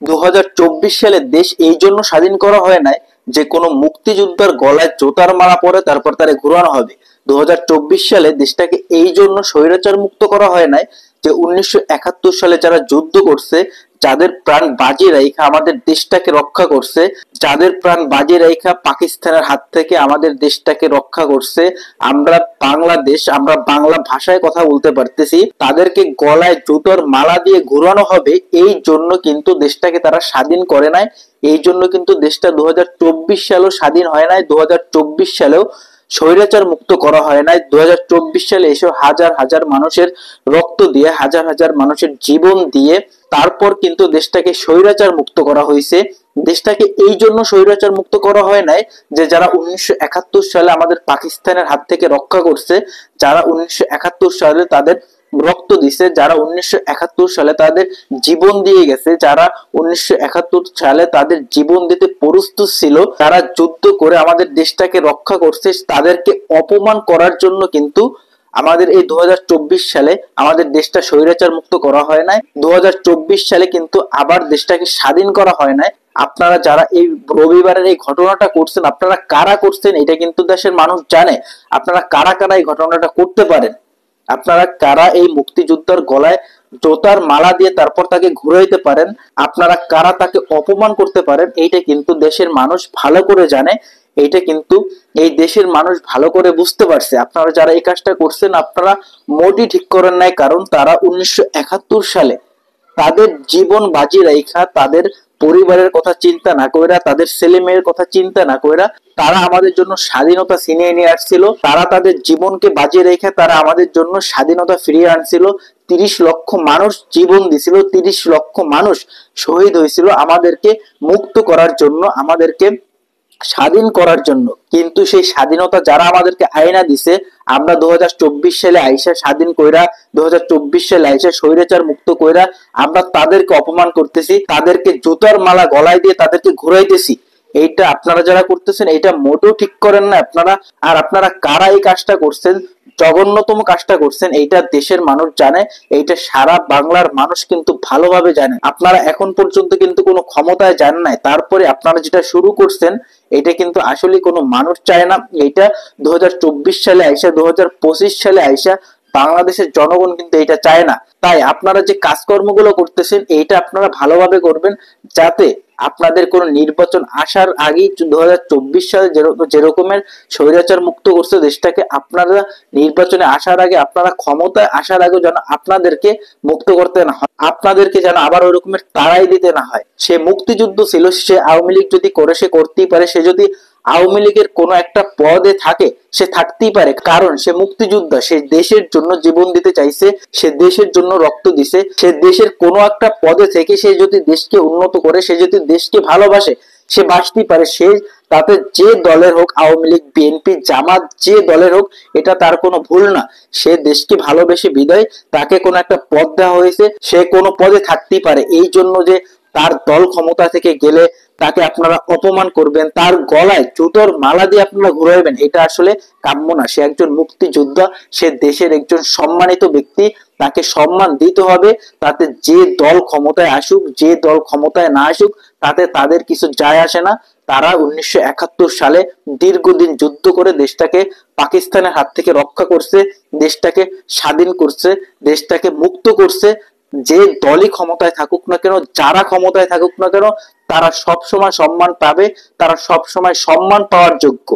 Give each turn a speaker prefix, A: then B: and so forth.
A: 2024 সালে দেশ এই জন্য স্বাধীন করা হয় নাই যে কোনো মুক্তিযোদ্ধার গলায় জোতার মালা পরে তারপর তারে ঘুরানো হবে। 2024 সালে দেশটাকে এই জন্য স্বৈরাচার মুক্ত করা হয় নাই যে 1971 সালে যারা যুদ্ধ করছে, যাদের প্রাণ বাজি রাইখা আমাদের দেশটাকে রক্ষা করছে, যাদের প্রাণ বাজি রাইখা পাকিস্তানের হাত থেকে আমাদের দেশটাকে রক্ষা করছে, আমরা বাংলাদেশ, আমরা বাংলা ভাষায় কথা বলতে পারতেছি, তাদেরকে গলায় জুতোর মালা দিয়ে ঘুরানো হবে। এই জন্য কিন্তু দেশটাকে তারা স্বাধীন করে নাই। এই জন্য কিন্তু দেশটা 2024 সালেও স্বাধীন হয় নাই, 2024 সালেও স্বৈরাচার মুক্ত করা হয় নাই। 2024 সালে এসে হাজার হাজার মানুষের রক্ত দিয়ে, হাজার হাজার মানুষের জীবন দিয়ে তারপর কিন্তু দেশটাকে স্বৈরাচার মুক্ত করা হয়েছে। দেশটাকে এই জন্য স্বৈরাচার মুক্ত করা হয় নাই যে যারা 1971 সালে আমাদের পাকিস্তানের হাত থেকে রক্ষা করছে, যারা 1971 সালে তাদের রক্ত দিছে, যারা 1971 সালে তাদের জীবন দিয়ে গেছে, যারা 1971 সালে তাদের জীবন দিতে প্রস্তুত ছিল, তারা যুদ্ধ করে আমাদের দেশটাকে রক্ষা করছে, তাদেরকে অপমান করার জন্য কিন্তু আমাদের এই 2024 সালে আমাদের দেশটা স্বৈরাচার মুক্ত করা হয় নাই। 2024 সালে কিন্তু আবার দেশটাকে স্বাধীন করা হয় নাই। আপনারা যারা এই রবিবারের এই ঘটনাটা করছেন, আপনারা কারা করছেন এটা কিন্তু দেশের মানুষ জানে। আপনারা কারা কারা এই ঘটনাটা করতে পারেন, আপনারা কারা এই মুক্তিযোদ্ধার গলায় জোতার মালা দিয়ে তারপর তাকে ঘুরাইতে পারেন, আপনারা কারা তাকে অপমান করতে পারেন, এইটা কিন্তু দেশের মানুষ ভালো করে জানে। এইটা কিন্তু এই দেশের মানুষ ভালো করে বুঝতে পারছে। আপনারা যারা এই কাজটা করছেন আপনারা মোটেই ঠিক করেন নাই, কারণ তারা 1971 সালে তাদের জীবন বাজি রাইখা, তাদের পরিবারের কথা চিন্তা না কইরা, তাদের ছেলে মেয়ের কথা চিন্তা না কইরা তারা আমাদের জন্য স্বাধীনতা ছিনিয়ে নিয়ে আসছিল। তারা তাদের জীবনকে বাজি রেখে তারা আমাদের জন্য স্বাধীনতা ফিরিয়ে আনছিল। 30 লক্ষ মানুষ জীবন দিছিল, 30 লক্ষ মানুষ শহীদ হয়েছিল আমাদেরকে মুক্ত করার জন্য, আমাদেরকে স্বাধীন করার জন্য। কিন্তু সেই স্বাধীনতা যারা আমাদেরকে আয়না দিছে, আমরা 2024 সালে আইসা স্বাধীন কইরা, 2024 সালে আইসা স্বৈরাচার মুক্ত কইরা আমরা তাদেরকে অপমান করতেছি, তাদেরকে জুতার মালা গলায় দিয়ে তাদেরকে ঘুরাইতেছি। এইটা আপনারা যারা করতেছেন এটা মোটেও ঠিক করেন না আপনারা। আর আপনারা কারা এই কাজটা করছেন, জঘন্যতম কাজটা করছেন, এইটা দেশের মানুষ জানে, এইটা সারা বাংলার মানুষ কিন্তু ভালোভাবে জানে। আপনারা এখন পর্যন্ত কিন্তু কোনো ক্ষমতায় যান নাই, তারপরে আপনারা যেটা শুরু করছেন এটা কিন্তু আসলে কোনো মানুষ চায় না। এইটা 2024 সালে আইসা, 2025 সালে আইসা বাংলাদেশের জনগণ কিন্তু এটা চায় না। তাই আপনারা যে কাজকর্মগুলো করতেছেন এইটা আপনারা ভালোভাবে করবেন, যাতে আপনাদের কোন নির্বাচন আসার আগেই 2024 সালে যেরকমের স্বৈরাচার মুক্ত করছে দেশটাকে, আপনারা নির্বাচনে আসার আগে, আপনারা ক্ষমতায় আসার আগে যেন আপনাদেরকে মুক্ত করতে না হয়, আপনাদেরকে যেন আবার ওই রকমের তাড়াই দিতে না হয়। সে মুক্তিযুদ্ধ ছিল, সে আওয়ামী লীগ যদি করে সে করতেই পারে, সে যদি আওয়ামী লীগের কোনো একটা পদে থাকে সে থাকতেই পারে, কারণ সে মুক্তিযোদ্ধা, সে দেশের জন্য জীবন দিতে চাইছে, সে দেশের জন্য রক্ত দিছে। সে দেশের কোনো একটা পদে থেকে সে যদি দেশকে উন্নত করে, সে যদি দেশকে ভালোবাসে, সে বাঁচতেই পারে। সে তাতে যে দলের হোক, আওয়ামী লীগ, বিএনপি, জামাত, যে দলের হোক, এটা তার কোনো ভুল না। সে দেশকে ভালোবেসে বিদায় তাকে কোনো একটা পদ দেওয়া হয়েছে, সে কোনো পদে থাকতেই পারে। এই জন্য যে তার দল ক্ষমতা থেকে গেলে তাকে আপনারা অপমান করবেন, তার গলায় জুতোর মালা দিয়ে আপনারা ঘুরাইবেন, এটা আসলে কাম্য না। সে একজন মুক্তিযোদ্ধা, সে দেশের একজন সম্মানিত ব্যক্তি, তাকে সম্মান দিতে হবে। তাতে যে দল ক্ষমতায় আসুক, যে দল ক্ষমতায় না আসুক, তাতে তাদের কিছু যায় আসে না। তারা 1971 সালে দীর্ঘদিন যুদ্ধ করে দেশটাকে পাকিস্তানের হাত থেকে রক্ষা করছে, দেশটাকে স্বাধীন করছে, দেশটাকে মুক্ত করছে। যে দলই ক্ষমতায় থাকুক না কেন, যারা ক্ষমতায় থাকুক না কেন, তারা সব সময় সম্মান পাবে, তারা সব সময় সম্মান পাওয়ার যোগ্য।